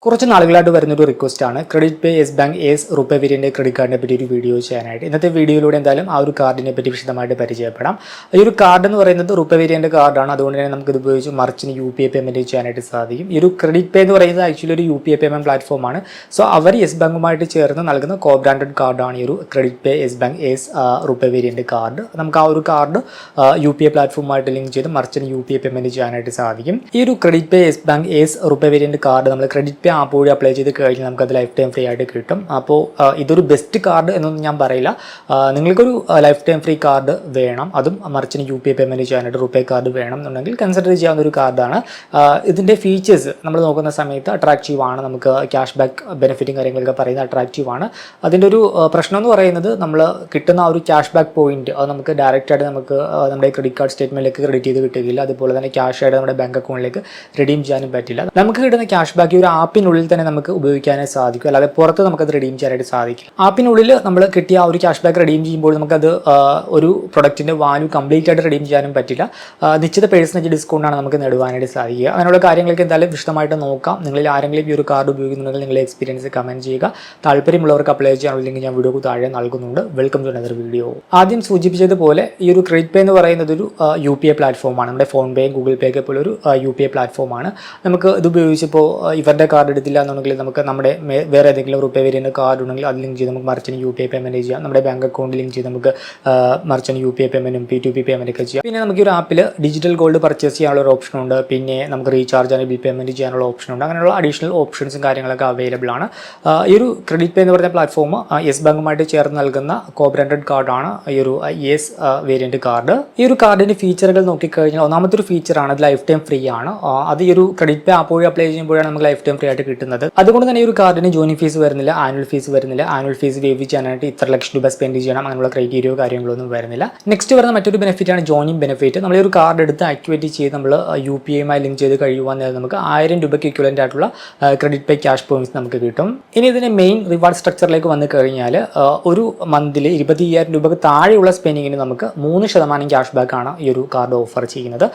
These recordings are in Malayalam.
കുറച്ച് നാളുകളായിട്ട് വരുന്നൊരു റിക്വസ്റ്റാണ് credit pay Yes Bank Yes RuPay variant credit കാർഡിനെ പറ്റി ഒരു വീഡിയോ ചെയ്യാനായിട്ട്. ഇന്നത്തെ വീഡിയോയിലൂടെ എന്തായാലും ആ ഒരു കാർഡിനെ പറ്റി വിശദമായിട്ട് പരിചയപ്പെടാം. ഈ ഒരു കാർഡ് എന്ന് പറയുന്നത് റുപ്പേ വേരിയൻ്റ് കാർഡാണ്. അതുകൊണ്ട് തന്നെ നമുക്ക് ഇത് ഉപയോഗിച്ച് മർച്ചിന് UPI പേയ്മെൻറ്റ് ചെയ്യാനായിട്ട് സാധിക്കും. ഈ ഒരു ക്രെഡിറ്റ് പേ എന്ന് പറയുന്നത് ആക്ച്വലി ഒരു UPI പേയ്മെൻറ്റ് പ്ലാറ്റ്ഫോമാണ്. സോ അവർ യെസ് ബാങ്കുമായിട്ട് ചേർന്ന് നൽകുന്ന കോ ബ്രാൻഡഡ് കാർഡാണ് ഈ ഒരു credit pay Yes Bank Yes RuPay variant card. നമുക്ക് ആ ഒരു കാർഡ് UPI പ്ലാറ്റ്ഫോമായിട്ട് ലിങ്ക് ചെയ്ത് മർച്ചിന് UPI പേയ്മെൻറ്റ് ചെയ്യാനായിട്ട് സാധിക്കും. ഈ ഒരു credit pay Yes Bank Yes RuPay variant card നമ്മൾ ക്രെഡിറ്റ് പേ ആപ്പ് വഴി അപ്ലൈ ചെയ്ത് കഴിഞ്ഞാൽ നമുക്കത് ലൈഫ് ടൈം ഫ്രീ ആയിട്ട് കിട്ടും. അപ്പോൾ ഇതൊരു ബെസ്റ്റ് കാർഡ് എന്നൊന്നും ഞാൻ പറയില്ല. നിങ്ങൾക്കൊരു ലൈഫ് ടൈം ഫ്രീ കാർഡ് വേണം, അതും മറിച്ചിന് UPI പേയ്മെൻറ്റ് ചെയ്യാനായിട്ട് റുപ്പേ കാർഡ് വേണം എന്നുണ്ടെങ്കിൽ കൺസിഡർ ചെയ്യാവുന്ന ഒരു കാർഡാണ്. ഇതിൻ്റെ ഫീച്ചേഴ്സ് നമ്മൾ നോക്കുന്ന സമയത്ത് അട്രാക്റ്റീവ് ആണ്. നമുക്ക് ക്യാഷ് ബാക്ക് ബെനിഫിറ്റും കാര്യങ്ങളൊക്കെ പറയുന്നത് അട്രാക്റ്റീവ് ആണ്. അതിൻ്റെ ഒരു പ്രശ്നം എന്ന് പറയുന്നത് നമ്മൾ കിട്ടുന്ന ആ ഒരു ക്യാഷ് ബാക്ക് പോയിന്റ് അത് നമുക്ക് ഡയറക്റ്റായിട്ട് നമുക്ക് നമ്മുടെ ക്രെഡിറ്റ് കാർഡ് സ്റ്റേറ്റ്മെൻറ്റിലേക്ക് ക്രെഡിറ്റ് ചെയ്ത് കിട്ടുകയില്ല. അതുപോലെ തന്നെ ക്യാഷ് ആയിട്ട് നമ്മുടെ ബാങ്ക് അക്കൗണ്ടിലേക്ക് റിഡീം ചെയ്യാനും പറ്റില്ല. നമുക്ക് കിട്ടുന്ന ക്യാഷ് ബാക്ക് ഈ ഒരു ആപ്പിനുള്ളിൽ തന്നെ നമുക്ക് ഉപയോഗിക്കാനായി സാധിക്കും, അല്ലാതെ പുറത്ത് നമുക്കത് റിഡീം ചെയ്യാനായിട്ട് സാധിക്കും. ആപ്പിനുള്ളിൽ നമ്മൾ കിട്ടിയ ആ ഒരു ക്യാഷ് ബാക്ക് റിഡീം ചെയ്യുമ്പോൾ നമുക്കത് ഒരു പ്രൊഡക്റ്റിൻ്റെ വാല്യൂ കംപ്ലീറ്റ് ആയിട്ട് റിഡീം ചെയ്യാനും പറ്റില്ല. നിശ്ചിത പേഴ്സൻറ്റേജ് ഡിസ്കൗണ്ടാണ് നമുക്ക് നേടുവാനായിട്ട് സാധിക്കുക. അങ്ങനെയുള്ള കാര്യങ്ങൾക്ക് എന്തായാലും വിശദമായിട്ട് നോക്കാം. നിങ്ങളിൽ ആരെങ്കിലും ഈ ഒരു കാർഡ് ഉപയോഗിക്കുന്നുണ്ടെങ്കിൽ നിങ്ങളുടെ എക്സ്പീരിയൻസ് കമൻറ്റ് ചെയ്യുക. താല്പര്യമുള്ളവർക്ക് അപ്ലൈ ചെയ്യാനുള്ള ലിങ്ക് ഞാൻ വീഡിയോക്ക് താഴെ നൽകുന്നുണ്ട്. Welcome to another video. ആദ്യം സൂചിപ്പിച്ചതുപോലെ ഈ ഒരു ക്രെഡിറ്റ് പേ എന്ന് പറയുന്നത് ഒരു UPI പ്ലാറ്റ്ഫോമാണ്. നമ്മുടെ ഫോൺ പേയും ഗൂഗിൾ പേ ഒക്കെ പോലെ ഒരു UPI പ്ലാറ്റ്ഫോമാണ്. നമുക്ക് ഇത് ഉപയോഗിച്ചപ്പോൾ ഇവരുടെ കാർഡ് എടുത്തില്ല എന്നുണ്ടെങ്കിൽ നമുക്ക് നമ്മുടെ വേറെ ഏതെങ്കിലും റുപ്പേ വേരിയൻ്റ് കാർഡ് ഉണ്ടെങ്കിൽ അത് ലിങ്ക് ചെയ്ത് നമുക്ക് മർച്ചിന് UPI പേയ്മെൻറ്റ് ചെയ്യാം. നമ്മുടെ ബാങ്ക് അക്കൗണ്ട് ലിങ്ക് ചെയ്ത് നമുക്ക് മർച്ചിന് UPI പേയ്മെൻറ്റും P2P പേയ്മെൻറ്റ് ഒക്കെ ചെയ്യാം. പിന്നെ നമുക്ക് ഈ ഒരു ആപ്പിൽ ഡിജിറ്റൽ ഗോൾഡ് പർച്ചേസ് ചെയ്യാനുള്ള ഒരു ഓപ്ഷൻ ഉണ്ട്. പിന്നെ നമുക്ക് റീചാർജ് ആൻഡ് ബിൽ പേയ്മെൻറ്റ് ചെയ്യാനുള്ള ഓപ്ഷൻ ഉണ്ട്. അങ്ങനെയുള്ള അഡീഷണൽ ഓപ്ഷൻസും കാര്യങ്ങളൊക്കെ അവൈലബിൾ ആണ്. ഈ ഒരു ക്രെഡിറ്റ് പേ എന്ന് പറയുന്ന പ്ലാറ്റ്ഫോം യെസ് ബാങ്കുമായിട്ട് ചേർന്ന് നൽകുന്ന കോ ബ്രാൻഡഡ് കാർഡാണ് ഈ ഒരു യെസ് വേരിയൻ്റ് കാർഡ്. ഈ ഒരു കാർഡിൻ്റെ ഫീച്ചറുകൾ നോക്കിക്കഴിഞ്ഞാൽ ഒന്നാമത്തെ ഒരു ഫീച്ചറാണ് അത് ലൈഫ് ടൈം ഫ്രീ ആണ്. അത് ഈ ഒരു ക്രെഡിറ്റ് പേ ആപ്പ് വഴി അപ്ലൈ ചെയ്യുമ്പോഴാണ് നമുക്ക് ലൈഫ് ടൈം ഫ്രീ ആയിട്ട് കിട്ടുന്നത്. അതുകൊണ്ട് തന്നെ ഈ ഒരു കാർഡിന് ജോയിനിങ് ഫീസ് വരുന്നില്ല, ആനുവൽ ഫീസ് വരുന്നില്ല. ആനുവൽ ഫീസ് വേവ് ചെയ്യാനായിട്ട് ഇത്ര ലക്ഷം രൂപ സ്പെൻഡ് ചെയ്യണം അങ്ങനെയുള്ള ക്രൈറ്റീരിയോ കാര്യങ്ങളൊന്നും വരുന്നില്ല. നെക്സ്റ്റ് വരുന്ന മറ്റൊരു ബെനിഫിറ്റാണ് ജോയിനിങ് ബെനിഫിറ്റ്. നമ്മൾ ഈ ഒരു കാർഡ് എടുത്ത് ആക്ടിവേറ്റ് ചെയ്ത് നമ്മൾ UPI-യുമായി ലിങ്ക് ചെയ്ത് കഴിയുവാൻ നമുക്ക് 1000 രൂപയ്ക്ക് ഇക്വലൻ്റ് ആയിട്ടുള്ള ക്രെഡിറ്റ് പേ ക്യാഷ് പോയിന്റ്സ് നമുക്ക് കിട്ടും. ഇനി ഇതിൻ്റെ മെയിൻ റിവാർഡ് സ്ട്രക്ചറിലേക്ക് വന്നു കഴിഞ്ഞാൽ ഒരു മന്തിൽ 25,000 രൂപയ്ക്ക് താഴെയുള്ള സ്പെൻഡിങ്ങിന് നമുക്ക് 3% ക്യാഷ് ബാക്ക് ആണ് ഈ ഒരു കാർഡ് ഓഫർ ചെയ്യുന്നത്.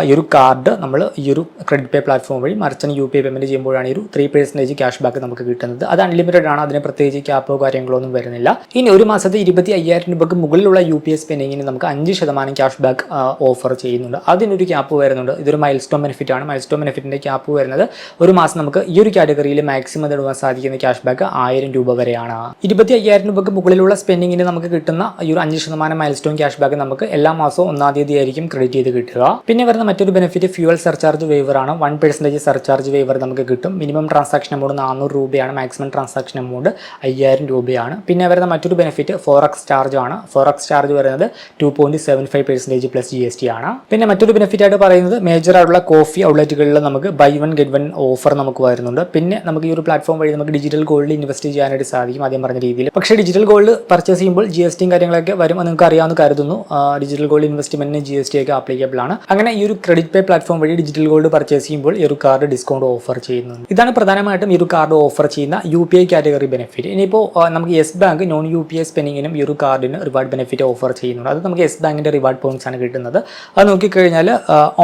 ഈ ഒരു കാർഡ് നമ്മൾ ഈ ഒരു ക്രെഡിറ്റ് പേ പ്ലാറ്റ്ഫോം വഴി മർച്ചന്റ് UPI പേയ്മെൻറ്റ് ചെയ്യുമ്പോഴാണ് ഈ ഒരു 3% ക്യാഷ് ബാക്ക് നമുക്ക് കിട്ടുന്നത്. അത് അൺലിമിറ്റഡ് ആണ്, അതിന് പ്രത്യേകിച്ച് ക്യാപ്പോ കാര്യങ്ങളോ ഒന്നും വരുന്നില്ല. ഇനി ഒരു മാസത്തെ 25,000 രൂപയ്ക്ക് മുകളിലുള്ള UPI സ്പെൻഡിങ്ങിന് നമുക്ക് 5% ക്യാഷ് ബാക്ക് ഓഫർ ചെയ്യുന്നുണ്ട്. അതിനൊരു ക്യാപ്പ് വരുന്നുണ്ട്. ഇതൊരു മൈൽ സ്റ്റോൺ ബെനിഫിറ്റ് ആണ്. മൈൽ സ്റ്റോൺ ബെനിഫിറ്റിൻ്റെ ക്യാപ്പ് വരുന്നത് ഒരു മാസം നമുക്ക് ഈ ഒരു കാറ്റഗറിയിൽ മാക്സിമം നേടുവാൻ സാധിക്കുന്ന ക്യാഷ് ബാക്ക് 1000 രൂപ വരെയാണ്. 25,000 രൂപയ്ക്ക് മുകളിലുള്ള സ്പെൻഡിങ്ങിന് നമുക്ക് കിട്ടുന്ന ഈ ഒരു 5% മൈൽ സ്റ്റോൺ ക്യാഷ് ബാക്ക് നമുക്ക് എല്ലാ മാസവും 1-ാം തീയതി ആയിരിക്കും ക്രെഡിറ്റ് ചെയ്ത് കിട്ടുക. പിന്നെ വരുന്ന മറ്റൊരു ബെനിഫിറ്റ് ഫ്യൂവൽ സർചാർജ് വേവർ ആണ്. 1% സർചാർജ് വേവർ നമുക്ക് കിട്ടും. മിനിമം ട്രാൻസാക്ഷൻ എമൗണ്ട് 400 രൂപയാണ്. മാക്സിമം ട്രാൻസാക്ഷൻ എമൗണ്ട് 5000 രൂപയാണ്. പിന്നെ വരുന്ന മറ്റൊരു ബെനിഫിറ്റ് ഫോറക്സ് ചാർജ് ആണ്. ഫോറക്സ് ചാർജ് വരുന്നത് 2.75% പ്ലസ് GST ആണ്. പിന്നെ മറ്റൊരു ബെനിഫിറ്റ് ആയിട്ട് പറയുന്നത് മേജർ ആയിട്ടുള്ള കോഫി ഔട്ട്ലെറ്റുകളിൽ നമുക്ക് buy one get one offer നമുക്ക് വരുന്നുണ്ട്. പിന്നെ നമുക്ക് ഈ ഒരു പ്ലാറ്റ്ഫോം വഴി നമുക്ക് ഡിജിറ്റൽ ഗോൾഡിൽ ഇൻവെസ്റ്റ് ചെയ്യാനായിട്ട് സാധിക്കും ആദ്യം പറഞ്ഞ രീതിയിൽ. പക്ഷേ ഡിജിറ്റൽ ഗോൾഡ് പർച്ചേസ് ചെയ്യുമ്പോൾ GSTയും കാര്യങ്ങളൊക്കെ വരും, നിങ്ങൾക്ക് അറിയാമെന്ന് കരുതുന്നു. ഡിജിറ്റൽ ഗോൾഡ് ഇൻവെസ്റ്റ്മെന്റിന് GST ഒക്കെ ആപ്ലിക്കബിൾ ആണ്. അങ്ങനെ ഈ ഒരു ക്രെഡിറ്റ് പേ പ്ലാറ്റ്ഫോം വഴി ഡിജിറ്റൽ ഗോൾഡ് പർച്ചേസ് ചെയ്യുമ്പോൾ ഈ ഒരു കാർഡ് ഡിസ്കൗണ്ട് ഓഫർ ചെയ്യുന്നുണ്ട്. ഇതാണ് പ്രധാനമായിട്ടും ഈ ഒരു കാർഡ് ഓഫർ ചെയ്യുന്ന UPI കാറ്റഗറി ബെനിഫിറ്റ്. ഇനിയിപ്പോൾ നമുക്ക് യെസ് ബാങ്ക് നോൺ UPI സ്പെൻഡിങ്ങിനും ഈ ഒരു കാർഡിന് റിവാർഡ് ബെനിഫിറ്റ് ഓഫർ ചെയ്യുന്നുണ്ട്. അത് നമുക്ക് യെസ് ബാങ്കിൻ്റെ റിവാർഡ് പോയിന്റ്സ് ആണ് കിട്ടുന്നത്. അത് നോക്കിക്കഴിഞ്ഞാൽ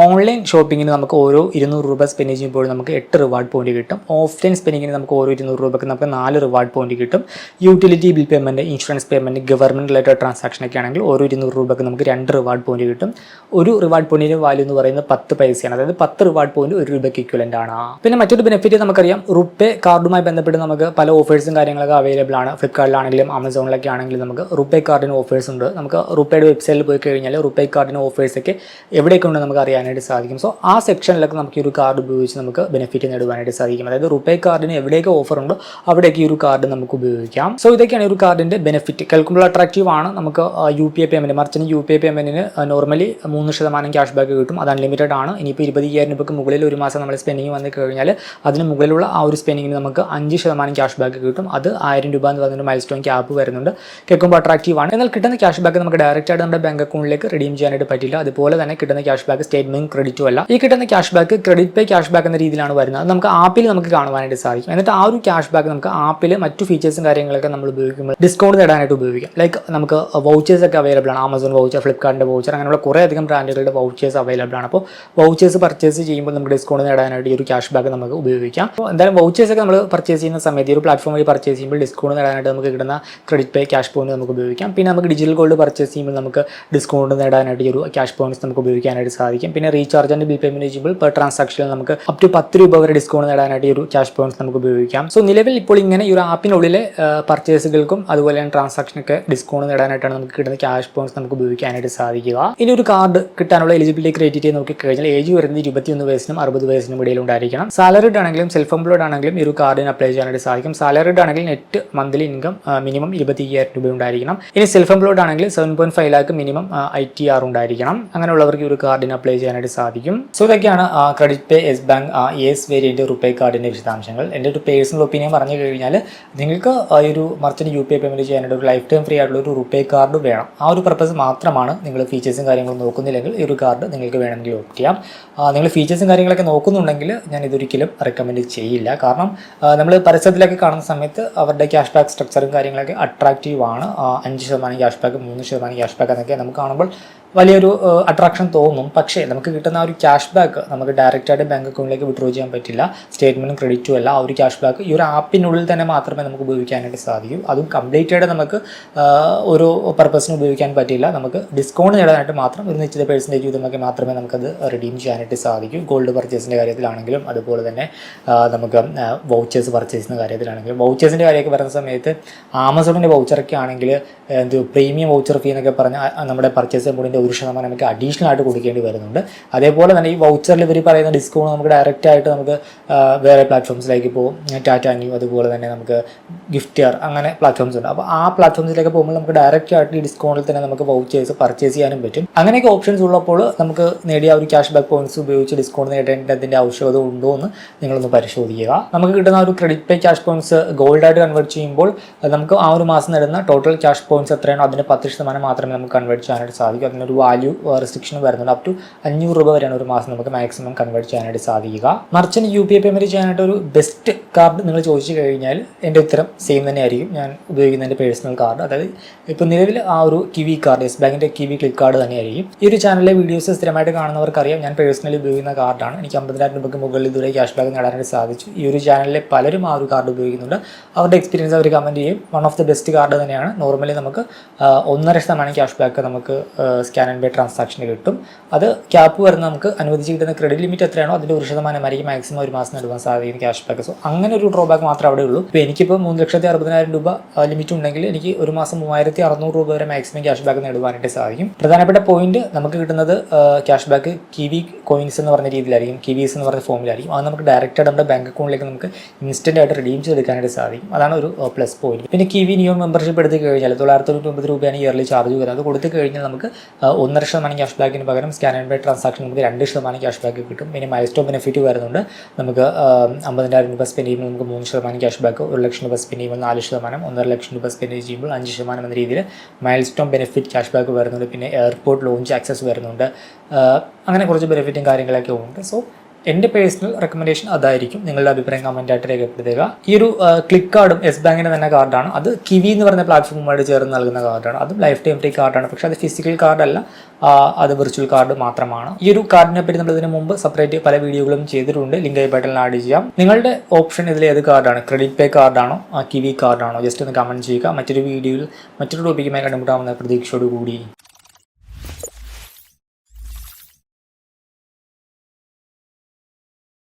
ഓൺലൈൻ ഷോപ്പിങ്ങിന് നമുക്ക് ഓരോ 200 രൂപ സ്പെൻഡ് ചെയ്യുമ്പോൾ നമുക്ക് 8 റിവാർഡ് പോയിന്റ് കിട്ടും. ഓഫ്ലൈൻ സ്പെൻഡിങ്ങിന് നമുക്ക് ഓരോ 200 രൂപയ്ക്ക് നമുക്ക് 4 റിവാർഡ് പോയിന്റ് കിട്ടും. Utility bill payment, insurance payment, government related transaction ഒക്കെ ആണെങ്കിൽ ഓരോ 200 രൂപയ്ക്ക് നമുക്ക് 2 റിവാർഡ് പോയിന്റ് കിട്ടും. ഒരു റിവാർഡ് പോയിന്റിൻ്റെ വാല്യൂ എന്ന് പറയുന്നത് 10 പൈസയാണ്. അതായത് 10 റിവാർഡ് പോയിന്റ് 1 രൂപയ്ക്ക് ഇക്വലൻ്റ് ആണ്. പിന്നെ മറ്റൊരു ബെനിഫിറ്റ് നമുക്കറിയാം, റുപ്പേ കാർഡുമായി ബന്ധപ്പെട്ട് നമുക്ക് പല ഓഫേഴ്സും കാര്യങ്ങളൊക്കെ അവൈലബിൾ ആണ്. ഫ്ലിപ്കാർട്ടിലാണെങ്കിലും ആമസോണിലൊക്കെ ആണെങ്കിലും നമുക്ക് റുപ്പേ കാർഡിന് ഓഫേഴ്സ് ഉണ്ട്. നമുക്ക് റുപ്പേയുടെ വെബ്സൈറ്റിൽ പോയി കഴിഞ്ഞാൽ റുപ്പേ കാർഡിന് ഓഫേഴ്സൊക്കെ എവിടെയൊക്കെ ഉണ്ട് നമുക്ക് അറിയാനായിട്ട് സാധിക്കും. സോ ആ സെക്ഷനിലൊക്കെ നമുക്ക് ഈ ഒരു കാർഡ് ഉപയോഗിച്ച് നമുക്ക് ബെനിഫിറ്റ് നേടുവാനായിട്ട് സാധിക്കും. അതായത് റുപ്പേ കാർഡിന് എവിടെയൊക്കെ ഓഫർ ഉണ്ടോ അവിടേക്ക് ഈ ഒരു കാർഡ് നമുക്ക് ഉപയോഗിക്കാം. സോ ഇതൊക്കെയാണ് ഈ ഒരു കാർഡിൻ്റെ ബെനിഫിറ്റ്. കേൾക്കുമ്പോൾ അട്രാക്റ്റീവ് ആണ്. നമുക്ക് UPI പേയ്മെൻറ്റ് മർച്ചന്റ് UPI പേയ്മെൻറ്റിന് നോർമലി 3% ക്യാഷ് ബാക്ക് കിട്ടും. അത് അൺലിമിറ്റഡ് ആണ്. ഇനിയിപ്പോൾ 20,000 രൂപയ്ക്ക് മുകളിൽ ഒരു മാസം നമ്മൾ സ്പെൻഡിങ് വന്നു കഴിഞ്ഞാൽ അതിന് മുകളിലുള്ള ആ ഒരു സ്പെൻഡിങ്ങിന് നമുക്ക് 5% ക്യാഷ് ബാക്ക് കിട്ടും. അത് 1000 രൂപ എന്ന് പറഞ്ഞൊരു മൈൽ സ്റ്റോൺ ക്യാപ്പ് വരുന്നുണ്ട്. കേൾക്കുമ്പോൾ അട്രാക്റ്റീവ് ആണ്. എന്നാൽ കിട്ടുന്ന ക്യാഷ് ബാക്ക് നമുക്ക് ഡയറക്റ്റ് ആയിട്ട് നമ്മുടെ ബാങ്ക് അക്കൗണ്ടിലേക്ക് റിഡീം ചെയ്യാനായിട്ട് പറ്റില്ല. അതുപോലെ തന്നെ കിട്ടുന്ന ക്യാഷ് ബാക്ക് സ്റ്റേറ്റ്മെന്റ് ക്രെഡിറ്റും അല്ല. ഈ കിട്ടുന്ന ക്യാഷ് ബാക്ക് ക്രെഡിറ്റ് പേ ക്യാഷ് ബാക്ക് എന്ന രീതിയിലാണ് വരുന്നത്. അത് നമുക്ക് ആപ്പിൽ നമുക്ക് കാണുവാനായിട്ട് സാധിക്കും. എന്നിട്ട് ആ ഒരു ക്യാഷ് ബാക്ക് നമുക്ക് ആപ്പിൽ മറ്റു ഫീച്ചേഴ്സും കാര്യങ്ങളൊക്കെ നമ്മൾ ഉപയോഗിക്കുമ്പോൾ ഡിസ്കൗണ്ട് നേടാനായിട്ട് ഉപയോഗിക്കാം. ലൈക്ക് നമുക്ക് വൗച്ചേഴ്സ് ഒക്കെ അവൈലബിൾ ആണ്. ആമസോൺ വൗച്ചർ, ഫ്ലിപ്കാർട്ടിൻ്റെ വൗച്ചർ, അങ്ങനെയുള്ള കുറേ അധികം ബ്രാൻഡുകളുടെ വൗച്ചേഴ്സ് അവൈലബിൾ ആണ്. അപ്പോൾ വൗച്ചേഴ്സ് പർച്ചേസ് ചെയ്യുമ്പോൾ നമുക്ക് ഡിസ്കൗണ്ട് നേടാനായിട്ട് ഈ ഒരു ക്യാഷ് ബാക്ക് നമുക്ക് ഉപയോഗിക്കാം. അപ്പോൾ എന്തായാലും വൗച്ചേഴ്സ് ഒക്കെ നമ്മൾ പർച്ചേസ് ചെയ്യുന്ന സമയത്ത് ഈ ഒരു പ്ലാറ്റ്ഫോം വഴി പർച്ചേസ് ചെയ്യുമ്പോൾ ഡിസ്കൗണ്ട് നേടാനായിട്ട് നമുക്ക് കിട്ടുന്ന ക്രെഡിറ്റ് പേ ക്യാഷ് പോയിന്റ് നമുക്ക് ഉപയോഗിക്കാം. പിന്നെ നമുക്ക് ഡിജിറ്റൽ ഗോൾഡ് പർച്ചേസ് ചെയ്യുമ്പോൾ നമുക്ക് ഡിസ്കൗണ്ട് നേടാനായിട്ട് ഈ ഒരു ക്യാഷ് പോയിന്റ്സ് നമുക്ക് ഉപയോഗിക്കാനായിട്ട് സാധിക്കും. പിന്നെ റീചാർജ് ആൻഡ് ബിൽ പേയ്മെന്റ് ചെയ്യുമ്പോൾ പെർ ട്രാൻസാക്ഷനിൽ നമുക്ക് അപ് ടു 10 രൂപ വരെ ഡിസ്കൗണ്ട് നേടാനായിട്ട് ഈ ഒരു ക്യാഷ് പോയിന്റ്സ് നമുക്ക് ഉപയോഗിക്കാം. സോ നിലവിൽ ഇപ്പോൾ ഇങ്ങനെ ഈ ഒരു ആപ്പിനുള്ളിലെ പർച്ചേസുകൾക്കും അതുപോലെ തന്നെ ട്രാൻസാക്ഷനൊക്കെ ഡിസ്കൗണ്ട് നേടാനായിട്ടാണ് നമുക്ക് കിട്ടുന്ന ക്യാഷ് പോയിന്റ്സ് നമുക്ക് ഉപയോഗിക്കാനായിട്ട് സാധിക്കുക. ഇനി ഒരു കാർഡ് കിട്ടാനുള്ള എലിജിബിലിറ്റി ക്രൈറ്റീരിയ നോക്കി കഴിഞ്ഞാൽ ഏജ് വരുന്നത് 21 വയസ്സിനും 60 വയസ്സിനും ഇടയിൽ ഉണ്ടായിരിക്കണം. സാലറിഡ് ആണെങ്കിലും സെൽഫ് എംപ്ലോയ്ഡ് ആണെങ്കിലും ഈ ഒരു കാർഡിന് അപ്ലൈ ചെയ്യാനായിട്ട് സാധിക്കും. സാലറിഡ് ആണെങ്കിൽ നെറ്റ് മന്ത്ലി ഇൻകം മിനിമം 25,000 രൂപ ഉണ്ടായിരിക്കണം. ഇനി സെൽഫ് എംപ്ലോയ്ഡ് ആണെങ്കിൽ 7.5 ലാഖ് മിനിമം ITR ഉണ്ടായിരിക്കണം. അങ്ങനെയുള്ളവർക്ക് ഈ ഒരു കാർഡിന് അപ്ലൈ ചെയ്യാനായിട്ട് സാധിക്കും. സോ ഇതൊക്കെയാണ് credit pay Yes Bank ES variant RuPay കാർഡിന്റെ വിശദാംശങ്ങൾ. എൻ്റെ ഒരു പേഴ്സണൽ ഒപ്പീനിയൻ പറഞ്ഞു കഴിഞ്ഞാൽ നിങ്ങൾക്ക് ഈ ഒരു മർച്ചന്റ് UPI പേയ്മെന്റ് ചെയ്യാനായിട്ട് ഒരു ലൈഫ് ടൈം ഫ്രീ ആയിട്ടുള്ള ഒരു റുപേ കാർഡ് വേണം. ആ ഒരു പർപ്പസ് മാത്രമാണ്. നിങ്ങൾ ഫീച്ചേഴ്സും കാര്യങ്ങളും നോക്കുന്നില്ലെങ്കിൽ ഈ ഒരു കാർഡ് നിങ്ങൾക്ക് വേണമെങ്കിൽ ഓപ്റ്റ് ചെയ്യാം. നിങ്ങൾ ഫീച്ചേഴ്സും കാര്യങ്ങളൊക്കെ നോക്കുന്നുണ്ടെങ്കിൽ ഞാൻ ഇതൊരിക്കലും റെക്കമെൻഡ് ചെയ്യില്ല. കാരണം നമ്മൾ പരസ്യത്തിലൊക്കെ കാണുന്ന സമയത്ത് അവരുടെ ക്യാഷ് ബാക്ക് സ്ട്രക്ചറും കാര്യങ്ങളൊക്കെ അട്രാക്റ്റീവ് ആണ്. 5% ക്യാഷ് ബാക്ക്, 3% ക്യാഷ് ബാക്ക് എന്നൊക്കെ നമുക്ക് കാണുമ്പോൾ വലിയൊരു അട്രാക്ഷൻ തോന്നും. പക്ഷേ നമുക്ക് കിട്ടുന്ന ആ ഒരു ക്യാഷ് ബാക്ക് നമുക്ക് ഡയറക്റ്റായിട്ട് ബാങ്ക് അക്കൗണ്ടിലേക്ക് വിഡ്രോ ചെയ്യാൻ പറ്റില്ല. സ്റ്റേറ്റ്മെൻറ്റും ക്രെഡിറ്റും അല്ല. ആ ഒരു ക്യാഷ് ബാക്ക് ഈ ഒരു ആപ്പിനുള്ളിൽ തന്നെ മാത്രമേ നമുക്ക് ഉപയോഗിക്കാനായിട്ട് സാധിക്കൂ. അതും കംപ്ലീറ്റ് ആയിട്ട് നമുക്ക് ഒരു പർപ്പസിന് ഉപയോഗിക്കാൻ പറ്റില്ല. നമുക്ക് ഡിസ്കൗണ്ട് നേടാനായിട്ട് മാത്രം ഒരു നിശ്ചിത പെർസെൻറ്റേജ് വീതമൊക്കെ മാത്രമേ നമുക്കത് റിഡീം ചെയ്യാനായിട്ട് സാധിക്കൂ. ഗോൾഡ് പർച്ചേസിൻ്റെ കാര്യത്തിലാണെങ്കിലും അതുപോലെ തന്നെ നമുക്ക് വൗച്ചേഴ്സ് പർച്ചേസ് ചെയ്യുന്ന കാര്യത്തിലാണെങ്കിലും. വൗച്ചേഴ്സിൻ്റെ കാര്യമൊക്കെ പറയുന്ന സമയത്ത് ആമസോണിൻ്റെ വൗച്ചറൊക്കെ ആണെങ്കിൽ പ്രീമിയം വൗച്ചർ ഫീ എന്നൊക്കെ പറഞ്ഞാൽ നമ്മുടെ പർച്ചേസ് എമൗണ്ടിൻ്റെ 1% നമുക്ക് അഡീഷണൽ ആയിട്ട് കൊടുക്കേണ്ടി വരുന്നുണ്ട്. അതേപോലെ തന്നെ ഈ വൗച്ചറിൽ ഇവർ പറയുന്ന ഡിസ്കൗണ്ട് നമുക്ക് ഡയറക്റ്റ് ആയിട്ട് നമുക്ക് വേറെ പ്ലാറ്റ്ഫോംസിലേക്ക് പോകും. ടാറ്റ ന്യൂ, അതുപോലെ തന്നെ നമുക്ക് ഗിഫ്റ്റിയർ, അങ്ങനെ പ്ലാറ്റ്ഫോംസ് ഉണ്ട്. അപ്പോൾ ആ പ്ലാറ്റ്ഫോംസിലേക്ക് പോകുമ്പോൾ നമുക്ക് ഡയറക്റ്റ് ആയിട്ട് ഈ ഡിസ്കൗണ്ടിൽ തന്നെ നമുക്ക് വൗച്ചേഴ്സ് പർച്ചേസ് ചെയ്യാനും പറ്റും. അങ്ങനെയൊക്കെ ഓപ്ഷൻസ് ഉള്ളപ്പോൾ നമുക്ക് നേടിയ ഒരു ക്യാഷ് ബാക്ക് പോയിന്റ്സ് ഉപയോഗിച്ച് ഡിസ്കൗണ്ട് നേടേണ്ടതിൻ്റെ ആവശ്യകത ഉണ്ടോ എന്ന് നിങ്ങളൊന്ന് പരിശോധിക്കുക. നമുക്ക് കിട്ടുന്ന ഒരു ക്രെഡിറ്റ് പേ ക്യാഷ് പോയിന്റ്സ് ഗോൾഡായിട്ട് കൺവേർട്ട് ചെയ്യുമ്പോൾ നമുക്ക് ആ ഒരു മാസം നേടുന്ന ടോട്ടൽ ക്യാഷ് പോയിന്റ്സ് എത്രയാണോ അതിൻ്റെ 10% മാത്രമേ നമുക്ക് കൺവേർട്ട് ചെയ്യാനായിട്ട് സാധിക്കൂ. അതിനൊരു വാല്യൂ റെസ്ട്രിക്ഷൻ വരുന്നുണ്ട്. അപ് ടു 500 രൂപ വരെയാണ് ഒരു മാസം നമുക്ക് മാക്സിമം കൺവേർട്ട് ചെയ്യാനായിട്ട് സാധിക്കുക. മർച്ചന്റ് UPI പേയ്മെന്റ് ചെയ്യാനായിട്ട് ഒരു ബെസ്റ്റ് കാർഡ് നിങ്ങൾ ചോദിച്ചു കഴിഞ്ഞാൽ എൻ്റെ ഉത്തരം സെയിം തന്നെയായിരിക്കും. ഞാൻ ഉപയോഗിക്കുന്ന എൻ്റെ പേഴ്സണൽ കാർഡ്, അതായത് ഇപ്പോൾ നിലവിൽ ആ ഒരു കിവി കാർഡ്, യെസ് ബാങ്കിൻ്റെ കിവി ക്ലിക്ക് കാർഡ് തന്നെയായിരിക്കും. ഈ ഒരു ചാനലിലെ വീഡിയോസ് സ്ഥിരമായിട്ട് കാണുന്നവർക്കറിയാം ഞാൻ പേഴ്സണലി ഉപയോഗിക്കുന്ന കാർഡാണ്. എനിക്ക് 50,000 രൂപയ്ക്ക് മുകളിൽ ഇതുവരെ ക്യാഷ് ബാക്ക് നേടാനായിട്ട് സാധിച്ചു. ഈ ഒരു ചാനലിലെ പലരും ആ ഒരു കാർഡ് ഉപയോഗിക്കുന്നുണ്ട്. അവരുടെ എക്സ്പീരിയൻസ് അവർ കമൻറ്റ് ചെയ്യും. One of the best card തന്നെയാണ്. നോർമലി നമുക്ക് 1.5% ക്യാഷ് ബാക്ക് നമുക്ക് സ്കാൻ ആൻഡ് പേ ട്രാൻസാക്ഷന് കിട്ടും. അത് ക്യാപ്പ് വരുന്ന നമുക്ക് അനുവദിച്ച് കിട്ടുന്ന ക്രെഡിറ്റ് ലിമിറ്റ് എത്രയാണോ അതിൻ്റെ 1% മാക്സിമം ഒരു മാസം നേടുവാൻ സാധിക്കുന്ന ക്യാഷ് ബാക്ക്. സോ അങ്ങനെ ഒരു ഡ്രോബാക്ക് മാത്രമേ അവിടെ ഉള്ളൂ. ഇപ്പോൾ എനിക്കിപ്പോൾ 3,60,000 രൂപ ലിമിറ്റ് ഉണ്ടെങ്കിൽ എനിക്ക് ഒരു മാസം 3,600 രൂപ വരെ മാക്സിമം ക്യാഷ് ബാക്ക് നേടുവാനായിട്ട് സാധിക്കും. പ്രധാനപ്പെട്ട പോയിന്റ് നമുക്ക് കിട്ടുന്നത് ക്യാഷ് ബാക്ക് കിവി കോയിൻസ് എന്ന് പറഞ്ഞ രീതിയിലായിരിക്കും, കിവീസ് എന്ന് പറഞ്ഞ ഫോമിലായിരിക്കും. അത് നമുക്ക് ഡയറക്റ്റ് നമ്മുടെ ബാങ്ക് അക്കൗണ്ടിലേക്ക് നമുക്ക് ഇൻസ്റ്റന്റ് ആയിട്ട് റിഡീം ചെയ്തെടുക്കാനായിട്ട് സാധിക്കും. അതാണ് ഒരു പ്ലസ് പോയിന്റ്. പിന്നെ കിവി നിയോ മെമ്പർഷിപ്പ് എടുത്ത് കഴിഞ്ഞാൽ 999 രൂപയാണ് ഇയർലി ചാർജ് വരുന്നത്. അത് കൊടുത്തു കഴിഞ്ഞാൽ നമുക്ക് 1.5% ക്യാഷ് ബാക്കിന് പകരം സ്കാൻ ആൻഡ് പേ ട്രാൻസാക്ഷൻ നമുക്ക് 2% ക്യാഷ് ബാക്ക് കിട്ടും. പിന്നെ മൈൽസ്റ്റോൺ ബെനിഫിറ്റ് വരുന്നുണ്ട്. നമുക്ക് 50,000 രൂപ സ്പെൻഡ് ചെയ്യുമ്പോൾ നമുക്ക് 3% ക്യാഷ് ബാക്ക്, 1,00,000 രൂപ സ്പെൻഡ് ചെയ്യുമ്പോൾ 4%, 1,50,000 രൂപ സ്പെൻഡ് ചെയ്യുമ്പോൾ 5% എന്ന രീതിയിൽ മൈൽസ്റ്റോൺ ബെനിഫിറ്റ് ക്യാഷ് ബാക്ക് വരുന്നുണ്ട്. പിന്നെ എയർപോർട്ട് ലോഞ്ച് ആക്സസ് വരുന്നുണ്ട്. അങ്ങനെ കുറച്ച് ബെനിഫിറ്റും കാര്യങ്ങളൊക്കെ ഉണ്ട്. സോ എൻ്റെ പേഴ്സണൽ റെക്കമെൻഡേഷൻ അതായിരിക്കും. നിങ്ങളുടെ അഭിപ്രായം കമൻറ്റായിട്ട് രേഖപ്പെടുത്തുക. ഈ ഒരു ക്ലിക്ക് കാർഡും യെസ് ബാങ്കിൻ്റെ തന്നെ കാർഡാണ്. അത് കിവി എന്ന് പറഞ്ഞ പ്ലാറ്റ്ഫോമുമായിട്ട് ചേർന്ന് നൽകുന്ന കാർഡാണ്. അതും ലൈഫ് ടൈം ഫ്രീ കാർഡാണ്. പക്ഷേ അത് ഫിസിക്കൽ കാർഡല്ല, അത് വിർച്വൽ കാർഡ് മാത്രമാണ്. ഈ ഒരു കാർഡിനെ പറ്റി നമ്മൾ ഇതിന് മുമ്പ് സെപ്പറേറ്റ് പല വീഡിയോകളും ചെയ്തിട്ടുണ്ട്. ലിങ്ക് ഐ ബട്ടണിൽ ആഡ് ചെയ്യാം. നിങ്ങളുടെ ഓപ്ഷൻ ഇതിൽ ഏത് കാർഡാണ്? ക്രെഡിറ്റ് പേ കാർഡാണോ കിവി കാർഡാണോ? ജസ്റ്റ് ഒന്ന് കമൻറ്റ് ചെയ്യുക. മറ്റൊരു വീഡിയോയിൽ മറ്റൊരു ടോപ്പിക്കുമായി കണ്ടുമുട്ടാമെന്ന പ്രതീക്ഷയോടുകൂടി